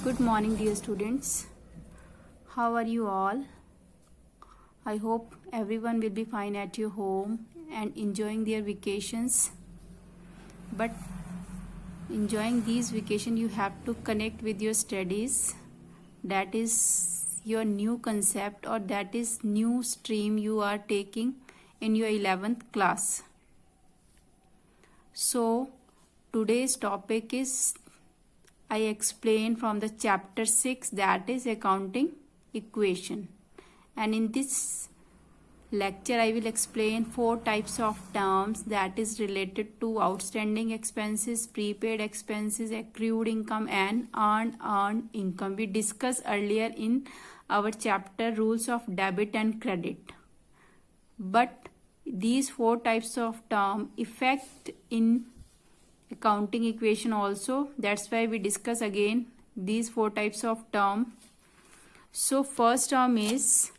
Good morning, dear students. How are you all? I hope everyone will be fine at your home and enjoying their vacations. But enjoying these vacations, you have to connect with your studies. That is your new concept, or that is new stream you are taking in your 11th class. So today's topic is I explain from the chapter 6, that is accounting equation, and in this lecture I will explain 4 types of terms that is related to outstanding expenses, prepaid expenses, accrued income and unearned income. We discussed earlier in our chapter rules of debit and credit, but these 4 types of term affect in accounting equation also. That's why we discuss again these 4 types of term. So first term is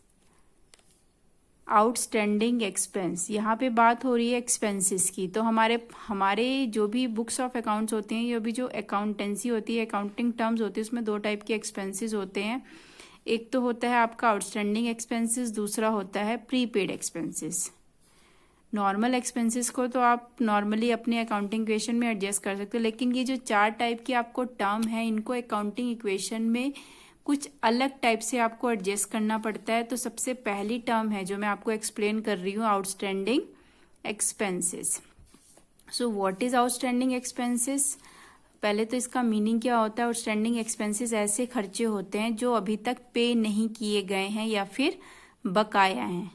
outstanding expense. यहाँ पे बात हो रही है expenses की. तो हमारे जो भी बुक्स ऑफ अकाउंट्स होते हैं, ये भी जो अकाउंटेंसी होती है, अकाउंटिंग टर्म्स होती है, उसमें 2 टाइप के एक्सपेंसेस होते हैं. एक तो होता है आपका आउटस्टैंडिंग एक्सपेंसेस, दूसरा होता है प्रीपेड एक्सपेंसेस. नॉर्मल एक्सपेंसेस को तो आप नॉर्मली अपने अकाउंटिंग इक्वेशन में एडजस्ट कर सकते हो, लेकिन ये जो 4 टाइप की आपको टर्म है, इनको अकाउंटिंग इक्वेशन में कुछ अलग टाइप से आपको एडजस्ट करना पड़ता है. तो सबसे पहली टर्म है जो मैं आपको एक्सप्लेन कर रही हूँ, outstanding expenses. So what is outstanding expenses? पहले तो इसका मीनिंग क्या होता है. आउटस्टैंडिंग एक्सपेंसेस ऐसे खर्चे होते हैं जो अभी तक पे नहीं किए गए हैं या फिर बकाया हैं.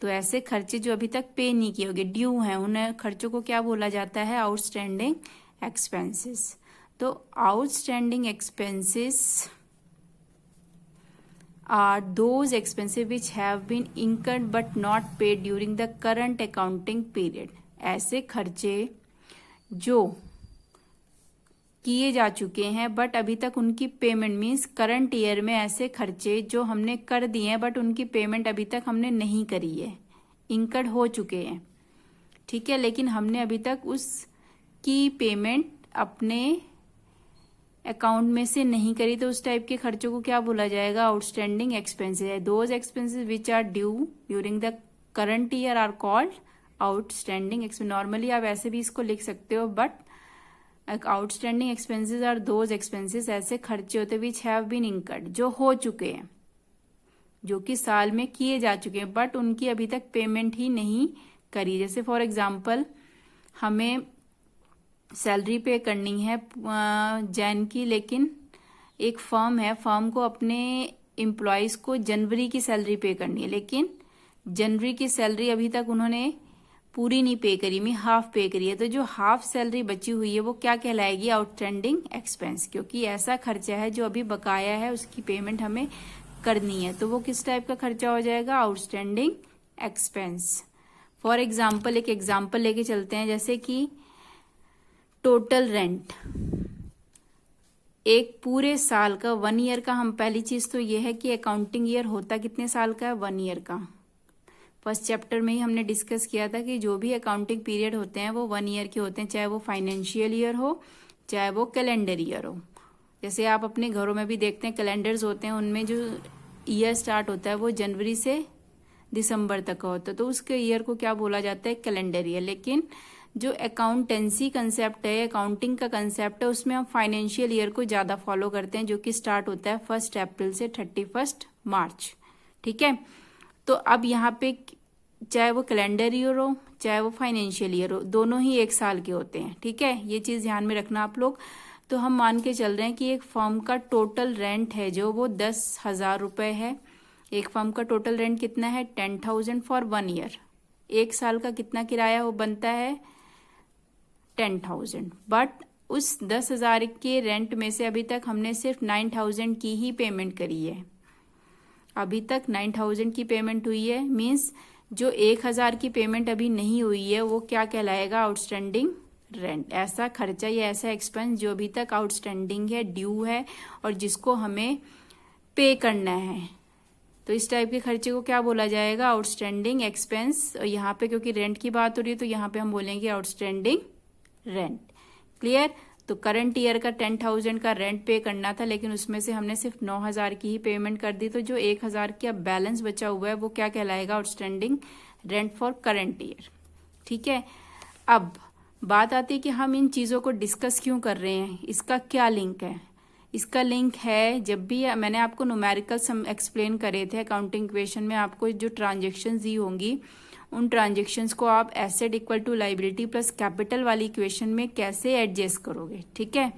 तो ऐसे खर्चे जो अभी तक पे नहीं किए होंगे, ड्यू हैं, उन खर्चों को क्या बोला जाता है? Outstanding expenses. तो outstanding expenses are those expenses which have been incurred but not paid during the current accounting period. ऐसे खर्चे जो किए जा चुके हैं बट अभी तक उनकी पेमेंट, मीन्स करंट ईयर में ऐसे खर्चे जो हमने कर दिए हैं बट उनकी पेमेंट अभी तक हमने नहीं करी है, इंकर्ड हो चुके हैं, ठीक है, लेकिन हमने अभी तक उसकी पेमेंट अपने अकाउंट में से नहीं करी. तो उस टाइप के खर्चों को क्या बोला जाएगा? आउटस्टैंडिंग एक्सपेंसेस है. Those expenses which are due during the current year are called outstanding expense. Normally आप ऐसे भी इसको लिख सकते हो, but outstanding expenses are those expenses, ऐसे खर्चे होते विच हैव बीन इंकर्ड, जो हो चुके हैं, जो कि साल में किए जा चुके हैं बट उनकी अभी तक पेमेंट ही नहीं करी. जैसे फॉर एग्जाम्पल हमें सैलरी पे करनी है जैन की, लेकिन एक फर्म है, फर्म को अपने एम्प्लॉयज को जनवरी की सैलरी पे करनी है, लेकिन जनवरी की सैलरी अभी तक उन्होंने पूरी नहीं पे करी, मैं हाफ पे करी है. तो जो हाफ सैलरी बची हुई है वो क्या कहलाएगी? आउटस्टैंडिंग एक्सपेंस, क्योंकि ऐसा खर्चा है जो अभी बकाया है, उसकी पेमेंट हमें करनी है. तो वो किस टाइप का खर्चा हो जाएगा? Outstanding expense. फॉर एग्जाम्पल एक एग्जाम्पल लेके चलते हैं, जैसे कि टोटल रेंट एक पूरे साल का, 1 ईयर का. हम पहली चीज तो ये है कि अकाउंटिंग ईयर होता कितने साल का है? 1 ईयर का. फर्स्ट चैप्टर में ही हमने डिस्कस किया था कि जो भी अकाउंटिंग पीरियड होते हैं वो 1 ईयर के होते हैं, चाहे वो फाइनेंशियल ईयर हो चाहे वो कैलेंडर ईयर हो. जैसे आप अपने घरों में भी देखते हैं कैलेंडर्स होते हैं, उनमें जो ईयर स्टार्ट होता है वो जनवरी से दिसंबर तक का होता है, तो उसके ईयर को क्या बोला जाता है? Calendar year. लेकिन जो अकाउंटेंसी कंसेप्ट है, अकाउंटिंग का कंसेप्ट है, उसमें हम फाइनेंशियल ईयर को ज्यादा फॉलो करते हैं, जो कि स्टार्ट होता है 1 अप्रैल से 31 मार्च. ठीक है. तो अब यहाँ पे चाहे वो कैलेंडर ईयर हो चाहे वो फाइनेंशियल ईयर हो, दोनों ही 1 साल के होते हैं. ठीक है, ये चीज ध्यान में रखना आप लोग. तो हम मान के चल रहे हैं कि एक फर्म का टोटल रेंट है जो वो 10,000 रुपए है. एक फर्म का टोटल रेंट कितना है? 10,000 फॉर 1 ईयर. 1 साल का कितना किराया वो बनता है? 10,000. बट उस 10,000 के रेंट में से अभी तक हमने सिर्फ 9,000 की ही पेमेंट करी है. अभी तक 9,000 की पेमेंट हुई है, मीन्स जो 1,000 की पेमेंट अभी नहीं हुई है वो क्या कहलाएगा? Outstanding rent. ऐसा खर्चा या ऐसा एक्सपेंस जो अभी तक आउटस्टैंडिंग है, ड्यू है और जिसको हमें पे करना है. तो इस टाइप के खर्चे को क्या बोला जाएगा? Outstanding expense. और यहाँ पे क्योंकि रेंट की बात हो रही है तो यहाँ पे हम बोलेंगे आउटस्टैंडिंग रेंट. क्लियर? तो करंट ईयर का 10,000 का रेंट पे करना था, लेकिन उसमें से हमने सिर्फ 9,000 की ही पेमेंट कर दी। तो जो 1,000 का बैलेंस बचा हुआ है वो क्या कहलाएगा? Outstanding rent for current year. ठीक है, अब बात आती है कि हम इन चीज़ों को डिस्कस क्यों कर रहे हैं, इसका क्या लिंक है? इसका लिंक है, जब भी मैंने आपको न्यूमेरिकल एक्सप्लेन करे थे अकाउंटिंग इक्वेशन में, आपको जो ट्रांजेक्शन दी होंगी उन ट्रांजेक्शन्स को आप asset equal to liability plus capital वाली इक्वेशन में कैसे एडजस्ट करोगे। ठीक है,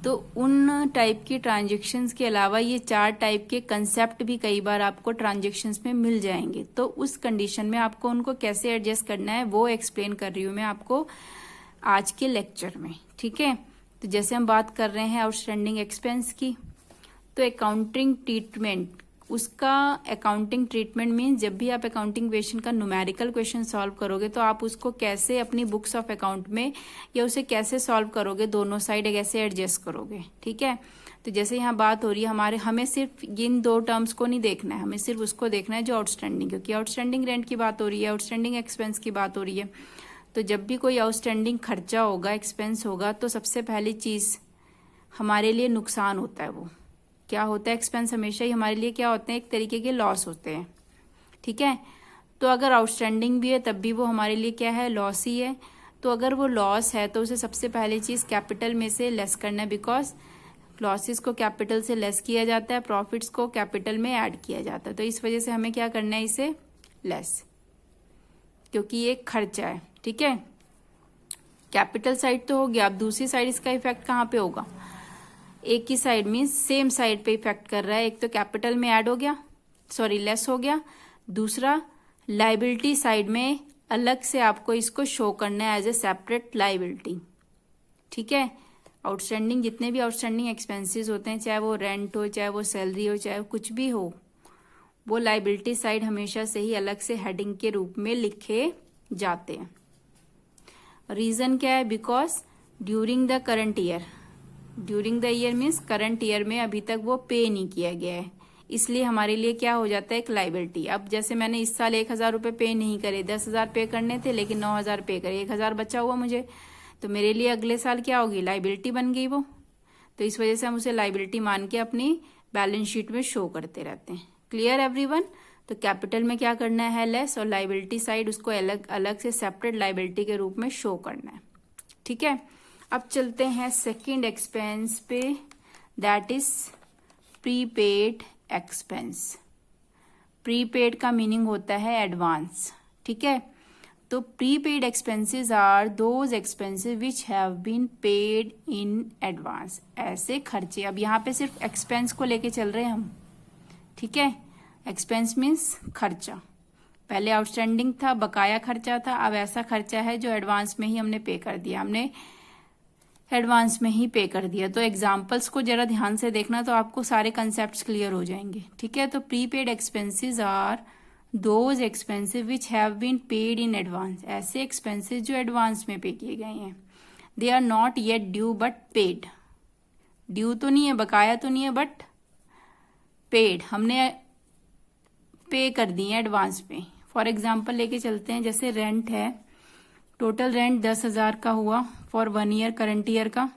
तो उन टाइप की ट्रांजेक्शन्स के अलावा ये 4 टाइप के कंसेप्ट भी कई बार आपको ट्रांजेक्शन्स में मिल जाएंगे। तो उस कंडीशन में आपको उनको कैसे एडजस्ट करना है वो एक्सप्लेन कर रही हूँ मैं आपको आज के लेक्चर में। ठीक है, तो जैसे हम बात कर रहे हैं आउटस्टैंडिंग एक्सपेंस की, तो अकाउंटिंग ट्रीटमेंट, उसका अकाउंटिंग ट्रीटमेंट मीन जब भी आप अकाउंटिंग क्वेश्चन का न्यूमेरिकल क्वेश्चन सॉल्व करोगे तो आप उसको कैसे अपनी बुक्स ऑफ अकाउंट में या उसे कैसे सॉल्व करोगे, दोनों साइड कैसे एडजस्ट करोगे। ठीक है, तो जैसे यहाँ बात हो रही है हमें सिर्फ इन 2 टर्म्स को नहीं देखना है, हमें सिर्फ उसको देखना है जो आउटस्टैंडिंग, क्योंकि आउटस्टैंडिंग रेंट की बात हो रही है, आउटस्टैंडिंग एक्सपेंस की बात हो रही है। तो जब भी कोई आउटस्टैंडिंग खर्चा होगा, एक्सपेंस होगा, तो सबसे पहली चीज हमारे लिए नुकसान होता है। वो क्या होता है? एक्सपेंस हमेशा ही हमारे लिए क्या होते हैं? एक तरीके के लॉस होते हैं। ठीक है, तो अगर आउटस्टैंडिंग भी है तब भी वो हमारे लिए क्या है? लॉस ही है। तो अगर वो लॉस है तो उसे सबसे पहली चीज कैपिटल में से लेस करना है, बिकॉज लॉसेस को कैपिटल से लेस किया जाता है, प्रॉफिट्स को कैपिटल में ऐड किया जाता है। तो इस वजह से हमें क्या करना है? इसे लेस, क्योंकि ये खर्चा है। ठीक है, कैपिटल साइड तो हो गया। अब दूसरी साइड इसका इफेक्ट कहाँ पे होगा? एक ही साइड मीन्स सेम साइड पे इफेक्ट कर रहा है। एक तो कैपिटल में ऐड हो गया, लेस हो गया। दूसरा लाइबिलिटी साइड में अलग से आपको इसको शो करना है एज ए सेपरेट लाइबिलिटी। ठीक है, आउटस्टैंडिंग जितने भी आउटस्टैंडिंग एक्सपेंसेस होते हैं, चाहे वो रेंट हो, चाहे वो सैलरी हो, चाहे कुछ भी हो, वो लाइबिलिटी साइड हमेशा से ही अलग से हेडिंग के रूप में लिखे जाते हैं। रीजन क्या है? Because during the current year, during the year means current year में अभी तक वो पे नहीं किया गया है, इसलिए हमारे लिए क्या हो जाता है? एक लाइबिलिटी। अब जैसे मैंने इस साल 1,000 रुपये पे नहीं करे, 10,000 पे करने थे लेकिन 9,000 पे करे, 1,000 बचा हुआ मुझे, तो मेरे लिए अगले साल क्या होगी? लाइबिलिटी बन गई वो। तो इस वजह से हम उसे लाइबिलिटी मान के अपनी बैलेंस शीट में शो करते रहते हैं। Clear everyone? तो कैपिटल में क्या करना है? लेस, और लाइबिलिटी साइड उसको अलग अलग से सेपरेट लाइबिलिटी के रूप में शो करना है। ठीक है, अब चलते हैं सेकंड एक्सपेंस पे, that is prepaid expense. Prepaid का मीनिंग होता है एडवांस। ठीक है, तो prepaid expenses are those expenses which have been paid in advance. ऐसे खर्चे, अब यहाँ पे सिर्फ एक्सपेंस को लेके चल रहे हैं हम। ठीक है, एक्सपेंस मीन्स खर्चा। पहले आउटस्टैंडिंग था, बकाया खर्चा था, अब ऐसा खर्चा है जो एडवांस में ही हमने पे कर दिया, हमने एडवांस में ही पे कर दिया। तो एग्जाम्पल्स को जरा ध्यान से देखना तो आपको सारे कंसेप्ट क्लियर हो जाएंगे। ठीक है, तो prepaid expenses are those expenses which have been paid in advance. ऐसे एक्सपेंसेस जो एडवांस में पे किए गए हैं। They are not yet due but paid. Due तो नहीं है, बकाया तो नहीं है, बट पेड, हमने पे कर दिए एडवांस में। फॉर एग्जाम्पल लेके चलते हैं, जैसे रेंट है, टोटल रेंट 10,000 का हुआ फॉर 1 ईयर करंट ईयर का,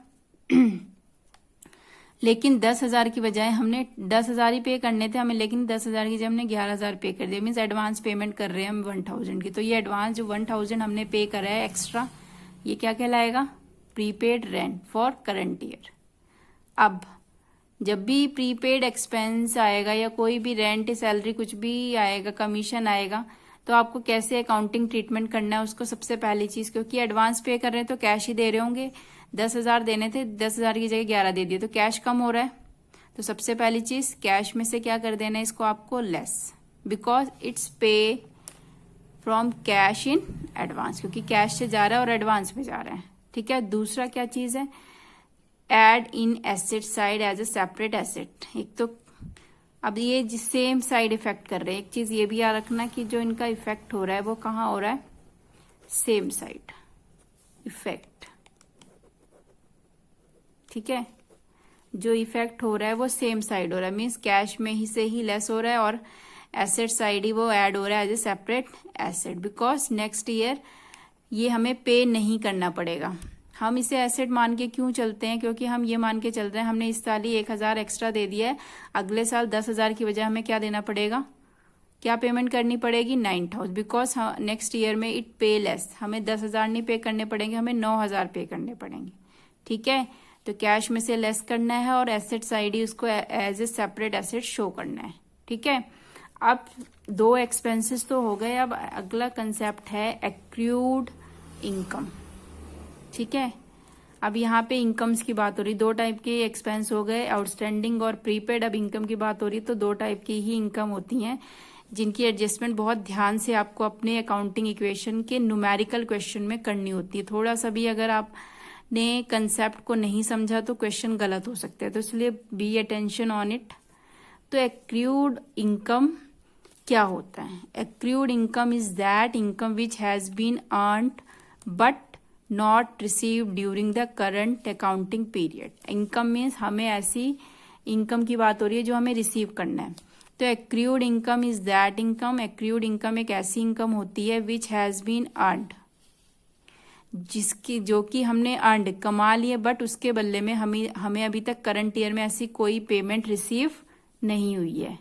लेकिन 10,000 की बजाय हमने 10,000 ही पे करने थे हमें, लेकिन 10,000 की जगह हमने 11,000 पे कर दिया। मीन्स एडवांस पेमेंट कर रहे हैं हम 1,000 की। तो ये एडवांस जो 1,000 हमने पे करा है एक्स्ट्रा, ये क्या कहलाएगा? Prepaid rent for current year. अब जब भी प्रीपेड एक्सपेंस आएगा या कोई भी रेंट, सैलरी, कुछ भी आएगा, कमीशन आएगा, तो आपको कैसे अकाउंटिंग ट्रीटमेंट करना है उसको सबसे पहली चीज, क्योंकि एडवांस पे कर रहे हैं तो कैश ही दे रहे होंगे। 10,000 देने थे, 10,000 की जगह 11 दे दिए, तो कैश कम हो रहा है। तो सबसे पहली चीज कैश में से क्या कर देना है इसको आपको? लेस, बिकॉज इट्स पे फ्रॉम कैश इन एडवांस, क्योंकि कैश से जा रहा है और एडवांस में जा रहा है। ठीक है, दूसरा क्या चीज है? Add in asset side as a separate asset. एक तो अब ये सेम साइड इफेक्ट कर रहे हैं। एक चीज ये भी याद रखना कि जो इनका इफेक्ट हो रहा है वो कहाँ हो रहा है? Same side effect. ठीक है, जो इफेक्ट हो रहा है वो सेम साइड हो रहा है, मीन्स कैश में ही से ही लेस हो रहा है और एसेट साइड ही वो ऐड हो रहा है as a separate asset, because next year ये हमें पे नहीं करना पड़ेगा। हम इसे एसेट मान के क्यों चलते हैं, क्योंकि हम ये मान के चल रहे हैं हमने इस साल ही 1,000 एक्स्ट्रा दे दिया है, अगले साल 10,000 की बजाय हमें क्या देना पड़ेगा, क्या पेमेंट करनी पड़ेगी, 9,000, बिकॉज नेक्स्ट ईयर में इट पे लेस, हमें 10,000 नहीं पे करने पड़ेंगे, हमें 9,000 पे करने पड़ेंगे। ठीक है, तो कैश में से लेस करना है और एसेट साइड ही उसको as a separate asset show करना है। ठीक है, अब 2 एक्सपेंसेस तो हो गए, अब अगला कंसेप्ट है एक्रूड इनकम। ठीक है, अब यहाँ पे इनकम्स की बात हो रही, 2 टाइप के एक्सपेंस हो गए, आउटस्टैंडिंग और प्रीपेड। अब इनकम की बात हो रही, तो 2 टाइप की ही इनकम होती हैं जिनकी एडजस्टमेंट बहुत ध्यान से आपको अपने अकाउंटिंग इक्वेशन के न्यूमेरिकल क्वेश्चन में करनी होती है। थोड़ा सा भी अगर आपने कंसेप्ट को नहीं समझा तो क्वेश्चन गलत हो सकते हैं, तो इसलिए बी अटेंशन ऑन इट। तो एक्रूड इनकम क्या होता है? Accrued income is that income which has been earned but not receive during the current accounting period. Income means हमें ऐसी इनकम की बात हो रही है जो हमें रिसीव करना है। तो accrued income is that income, accrued income एक ऐसी इनकम होती है विच हैज बीन अर्न्ड, जिसकी जो कि हमने अर्न्ड कमा लिए, बट उसके बदले में हमें अभी तक करंट ईयर में ऐसी कोई पेमेंट रिसीव नहीं हुई है।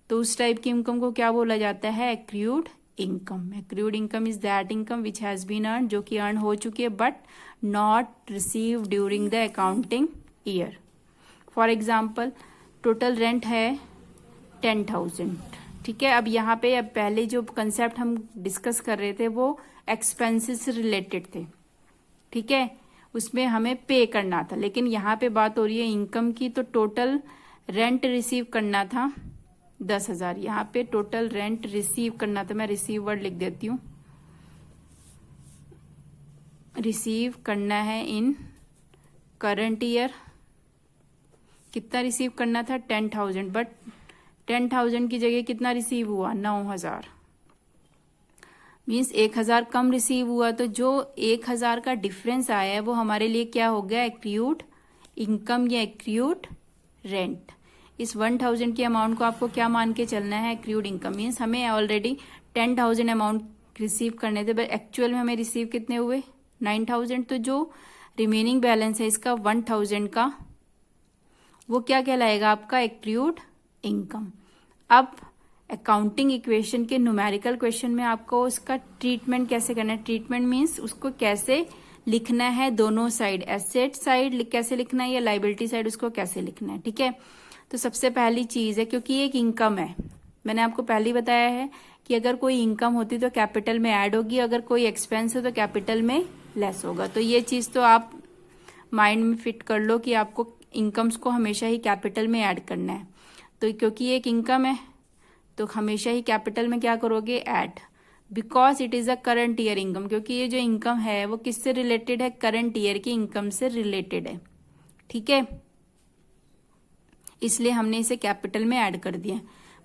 तो उस टाइप की इनकम को क्या बोला जाता है? Accrued income. Accrued income is that income which has been earn, जो कि अर्न हो चुकी है but not receive during the accounting year. For example, total rent है 10,000। ठीक है, अब यहाँ पे अब पहले जो कंसेप्ट हम डिस्कस कर रहे थे वो एक्सपेंसेस से रिलेटेड थे। ठीक है, उसमें हमें पे करना था, लेकिन यहाँ पे बात हो रही है इनकम की। तो टोटल रेंट रिसीव करना था 10,000, यहाँ पे टोटल रेंट रिसीव करना था, मैं रिसीव वर्ड लिख देती हूँ, रिसीव करना है इन करंट ईयर। कितना रिसीव करना था? 10,000, बट 10,000 की जगह कितना रिसीव हुआ? 9,000, मीन्स 1,000 कम रिसीव हुआ। तो जो 1,000 का डिफरेंस आया है वो हमारे लिए क्या हो गया? एक्रूड इनकम या एक्रूड रेंट। इस 1,000 की अमाउंट को आपको क्या मान के चलना है? Accrued income. मीन्स हमें ऑलरेडी 10,000 अमाउंट रिसीव करने थे, बट एक्चुअल में हमें रिसीव कितने हुए? 9,000। तो जो रिमेनिंग बैलेंस है इसका 1,000 का, वो क्या कहलाएगा? आपका एक्रूड इनकम। अब अकाउंटिंग इक्वेशन के न्यूमेरिकल क्वेश्चन में आपको उसका ट्रीटमेंट कैसे करना है? ट्रीटमेंट मीन्स उसको कैसे लिखना है, दोनों साइड, एसेट साइड कैसे लिखना है या लाइबिलिटी साइड उसको कैसे लिखना है। ठीक है, तो सबसे पहली चीज है, क्योंकि ये एक इनकम है, मैंने आपको पहले ही बताया है कि अगर कोई इनकम होती तो कैपिटल में ऐड होगी, अगर कोई एक्सपेंस हो तो कैपिटल में लेस होगा। तो ये चीज तो आप माइंड में फिट कर लो कि आपको इनकम्स को हमेशा ही कैपिटल में ऐड करना है। तो क्योंकि ये एक इनकम है तो हमेशा ही कैपिटल में क्या करोगे? Add, because it is a current year income. क्योंकि ये जो इनकम है वो किससे रिलेटेड है? करंट ईयर की इनकम से रिलेटेड है। ठीक है, इसलिए हमने इसे कैपिटल में ऐड कर दिया।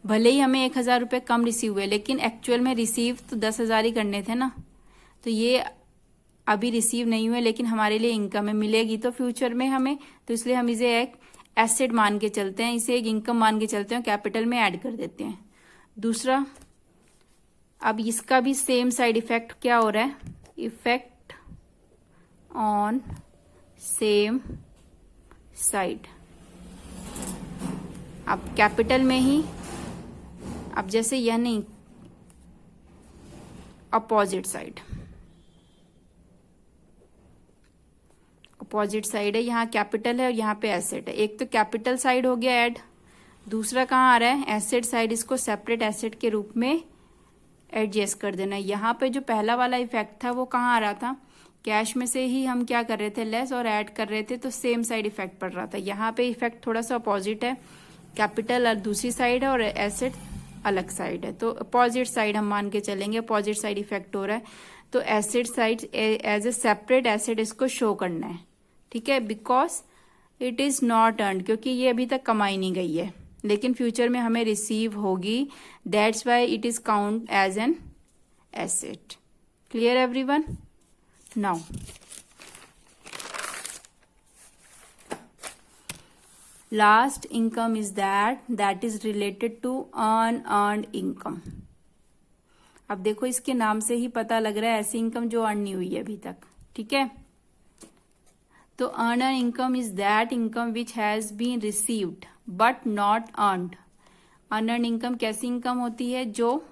भले ही हमें 1,000 रुपये कम रिसीव हुए, लेकिन एक्चुअल में रिसीव तो 10,000 ही करने थे ना। तो ये अभी रिसीव नहीं हुए, लेकिन हमारे लिए इनकम है, मिलेगी तो फ्यूचर में हमें, तो इसलिए हम इसे एक एसेट मान के चलते हैं, इसे एक इनकम मान के चलते हैं, कैपिटल में ऐड कर देते हैं। दूसरा, अब इसका भी सेम साइड इफेक्ट क्या हो रहा है? Effect on same side. अब कैपिटल में ही, अब जैसे यह नहीं, अपोजिट साइड, अपोजिट साइड है, यहाँ कैपिटल है और यहाँ पे एसेट है। एक तो कैपिटल साइड हो गया ऐड, दूसरा कहाँ आ रहा है? Asset side. इसको सेपरेट एसेट के रूप में एडजस्ट कर देना है। यहाँ पे जो पहला वाला इफेक्ट था वो कहाँ आ रहा था? कैश में से ही हम क्या कर रहे थे? लेस और ऐड कर रहे थे, तो सेम साइड इफेक्ट पड़ रहा था। यहाँ पे इफेक्ट थोड़ा सा अपोजिट है, कैपिटल और दूसरी साइड है और एसेट अलग साइड है। तो अपोजिट साइड हम मान के चलेंगे, अपोजिट साइड इफेक्ट हो रहा है। तो asset side as a separate asset इसको शो करना है। ठीक है, because it is not earn, क्योंकि ये अभी तक कमाई नहीं गई है, लेकिन फ्यूचर में हमें रिसीव होगी। That's why it is count as an asset. Clear everyone? Now last income is that is related to unearned income. अब देखो, इसके नाम से ही पता लग रहा है ऐसी इनकम जो अर्न नहीं हुई है अभी तक। ठीक है, तो earn income is that income which has been received but not earned. Earn income कैसी इनकम होती है? जो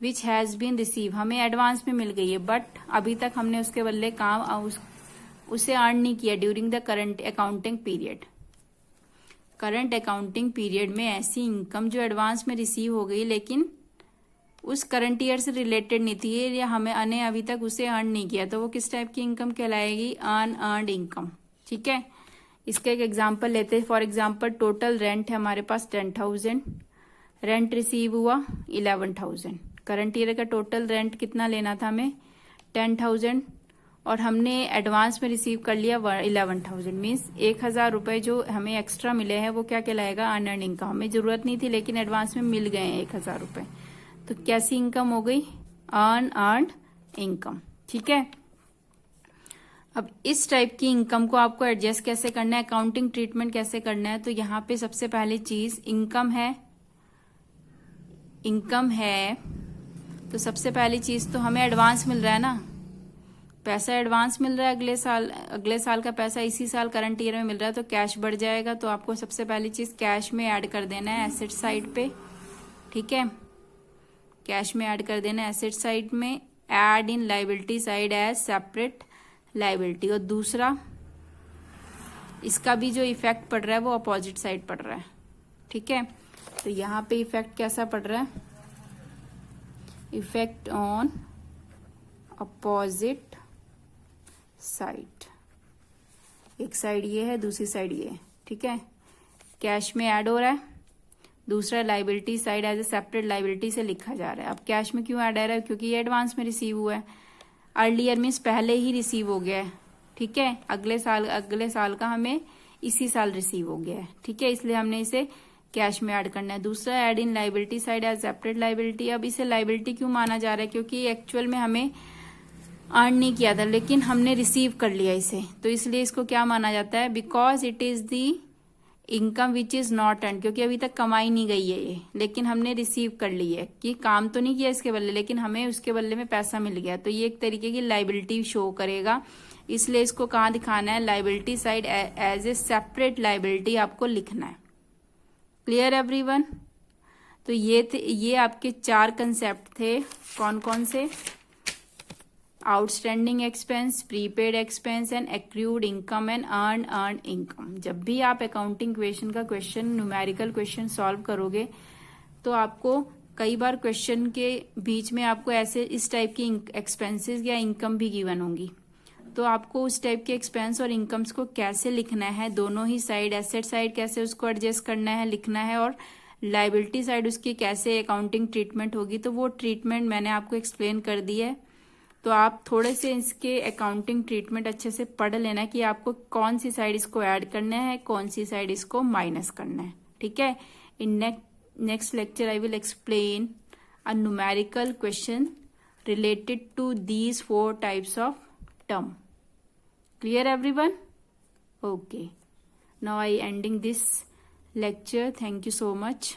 विच हैज बीन रिसीव, हमें एडवांस में मिल गई है बट अभी तक हमने उसके बदले काम उसे अर्न नहीं किया during the current accounting period. Current accounting period में ऐसी इनकम जो एडवांस में रिसीव हो गई लेकिन उस करंट ईयर से रिलेटेड नहीं थी या हमें अभी तक उसे अर्न नहीं किया, तो वो किस टाइप की इनकम कहलाएगी? Unearned income. ठीक है, इसका एक एग्जांपल लेते हैं। फॉर एग्जांपल टोटल रेंट है हमारे पास 10,000, रेंट रिसीव हुआ 11,000। करंट ईयर का टोटल रेंट कितना लेना था हमें? 10,000 और हमने एडवांस में रिसीव कर लिया 11,000। मीन्स 1,000 रुपए जो हमें एक्स्ट्रा मिले हैं वो क्या कहलाएगा? Unearned income. हमें जरूरत नहीं थी लेकिन एडवांस में मिल गए हैं 1,000 रुपए, तो कैसी इनकम हो गई? Unearned income. ठीक है, अब इस टाइप की इनकम को आपको एडजस्ट कैसे करना है, अकाउंटिंग ट्रीटमेंट कैसे करना है? तो यहाँ पे सबसे पहली चीज इनकम है तो सबसे पहली चीज तो हमें एडवांस मिल रहा है ना, पैसा एडवांस मिल रहा है अगले साल का पैसा इसी साल करंट ईयर में मिल रहा है, तो कैश बढ़ जाएगा। तो आपको सबसे पहली चीज कैश में ऐड कर देना है एसेट साइड पे। ठीक है, कैश में ऐड कर देना है एसेट साइड में, add in liability side as separate liability. और दूसरा इसका भी जो इफेक्ट पड़ रहा है वो अपोजिट साइड पड़ रहा है। ठीक है, तो यहाँ पे इफेक्ट कैसा पड़ रहा है? Effect on opposite side. एक साइड ये है, दूसरी साइड ये है। ठीक है, कैश में ऐड हो रहा है, दूसरा liability side as a separate liability से लिखा जा रहा है। अब कैश में क्यों ऐड आ रहा है? क्योंकि ये एडवांस में रिसीव हुआ है। अर्लियर मीन्स पहले ही रिसीव हो गया है। ठीक है, अगले साल का हमें इसी साल रिसीव हो गया है। ठीक है, इसलिए हमने इसे कैश में ऐड करना है। दूसरा add in liability side as separate liability. अब इसे लायबिलिटी क्यों माना जा रहा है? क्योंकि एक्चुअल में हमें अर्न नहीं किया था लेकिन हमने रिसीव कर लिया इसे, तो इसलिए इसको क्या माना जाता है? Because it is the income which is not earn, क्योंकि अभी तक कमाई नहीं गई है ये, लेकिन हमने रिसीव कर ली है कि काम तो नहीं किया इसके बदले लेकिन हमें उसके बदले में पैसा मिल गया, तो ये एक तरीके की लायबिलिटी शो करेगा। इसलिए इसको कहाँ दिखाना है? Liability side as a separate liability आपको लिखना है। Clear everyone? तो ये आपके 4 कंसेप्ट थे। कौन कौन से? Outstanding expense, prepaid expense and accrued income and earn income. जब भी आप अकाउंटिंग क्वेश्चन का न्यूमेरिकल क्वेश्चन सॉल्व करोगे तो आपको कई बार क्वेश्चन के बीच में आपको ऐसे इस टाइप की एक्सपेंसेस या इनकम भी गिवन होंगी, तो आपको उस टाइप के एक्सपेंस और इनकम्स को कैसे लिखना है, दोनों ही साइड, एसेट साइड कैसे उसको एडजस्ट करना है, लिखना है, और लायबिलिटी साइड उसकी कैसे अकाउंटिंग ट्रीटमेंट होगी, तो वो ट्रीटमेंट मैंने आपको एक्सप्लेन कर दी है। तो आप थोड़े से इसके अकाउंटिंग ट्रीटमेंट अच्छे से पढ़ लेना कि आपको कौन सी साइड इसको ऐड करना है, कौन सी साइड इसको माइनस करना है। ठीक है, in next lecture I will explain a numerical question related to these 4 types of term. Clear everyone? Okay. Now I ending this lecture. Thank you so much.